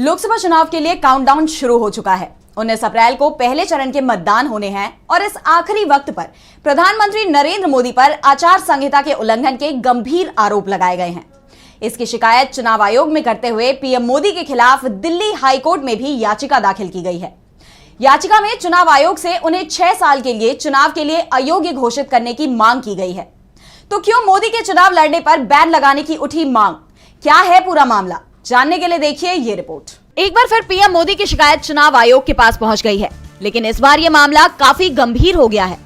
लोकसभा चुनाव के लिए काउंटडाउन शुरू हो चुका है। 19 अप्रैल को पहले चरण के मतदान होने हैं और इस आखिरी वक्त पर प्रधानमंत्री नरेंद्र मोदी पर आचार संहिता के उल्लंघन के गंभीर आरोप लगाए गए हैं। इसकी शिकायत चुनाव आयोग में करते हुए पीएम मोदी के खिलाफ दिल्ली हाईकोर्ट में भी याचिका दाखिल की गई है। याचिका में चुनाव आयोग से उन्हें 6 साल के लिए चुनाव के लिए अयोग्य घोषित करने की मांग की गई है। तो क्यों मोदी के चुनाव लड़ने पर बैन लगाने की उठी मांग? क्या है पूरा मामला? जानने के लिए देखिए ये रिपोर्ट। एक बार फिर पीएम मोदी की शिकायत चुनाव आयोग के पास पहुंच गई है, लेकिन इस बार यह मामला काफी गंभीर हो गया है।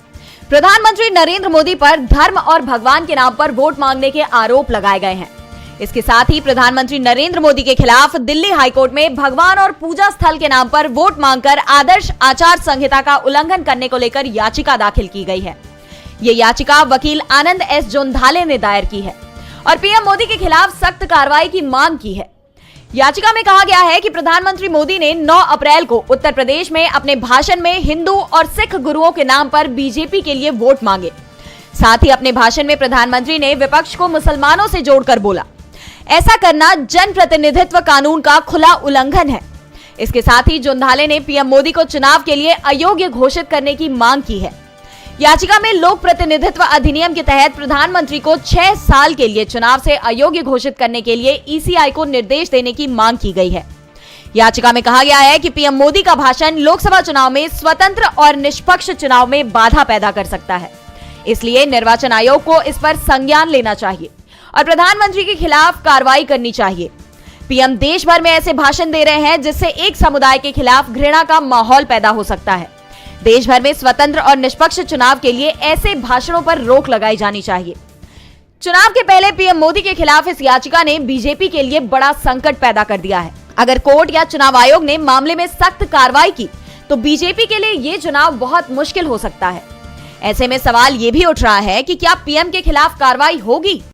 प्रधानमंत्री नरेंद्र मोदी पर धर्म और भगवान के नाम पर वोट मांगने के आरोप लगाए गए हैं। इसके साथ ही प्रधानमंत्री नरेंद्र मोदी के खिलाफ दिल्ली हाईकोर्ट में भगवान और पूजा स्थल के नाम पर वोट मांगकर आदर्श आचार संहिता का उल्लंघन करने को लेकर याचिका दाखिल की गई है। ये याचिका वकील आनंद एस जोंधाले ने दायर की है और पीएम मोदी के खिलाफ सख्त कार्रवाई की मांग की है। याचिका में कहा गया है कि प्रधानमंत्री मोदी ने 9 अप्रैल को उत्तर प्रदेश में अपने भाषण में हिंदू और सिख गुरुओं के नाम पर बीजेपी के लिए वोट मांगे। साथ ही अपने भाषण में प्रधानमंत्री ने विपक्ष को मुसलमानों से जोड़कर बोला। ऐसा करना जनप्रतिनिधित्व कानून का खुला उल्लंघन है। इसके साथ ही जोंधाले ने पीएम मोदी को चुनाव के लिए अयोग्य घोषित करने की मांग की है। याचिका में लोक प्रतिनिधित्व अधिनियम के तहत प्रधानमंत्री को 6 साल के लिए चुनाव से अयोग्य घोषित करने के लिए ईसीआई को निर्देश देने की मांग की गई है। याचिका में कहा गया है कि पीएम मोदी का भाषण लोकसभा चुनाव में स्वतंत्र और निष्पक्ष चुनाव में बाधा पैदा कर सकता है। इसलिए निर्वाचन आयोग को इस पर संज्ञान लेना चाहिए और प्रधानमंत्री के खिलाफ कार्रवाई करनी चाहिए। पीएम देश भर में ऐसे भाषण दे रहे हैं जिससे एक समुदाय के खिलाफ घृणा का माहौल पैदा हो सकता है। देश भर में स्वतंत्र और निष्पक्ष चुनाव के लिए ऐसे भाषणों पर रोक लगाई जानी चाहिए। चुनाव के पहले पीएम मोदी के खिलाफ इस याचिका ने बीजेपी के लिए बड़ा संकट पैदा कर दिया है। अगर कोर्ट या चुनाव आयोग ने मामले में सख्त कार्रवाई की तो बीजेपी के लिए ये चुनाव बहुत मुश्किल हो सकता है। ऐसे में सवाल ये भी उठ रहा है कि क्या पीएम के खिलाफ कार्रवाई होगी?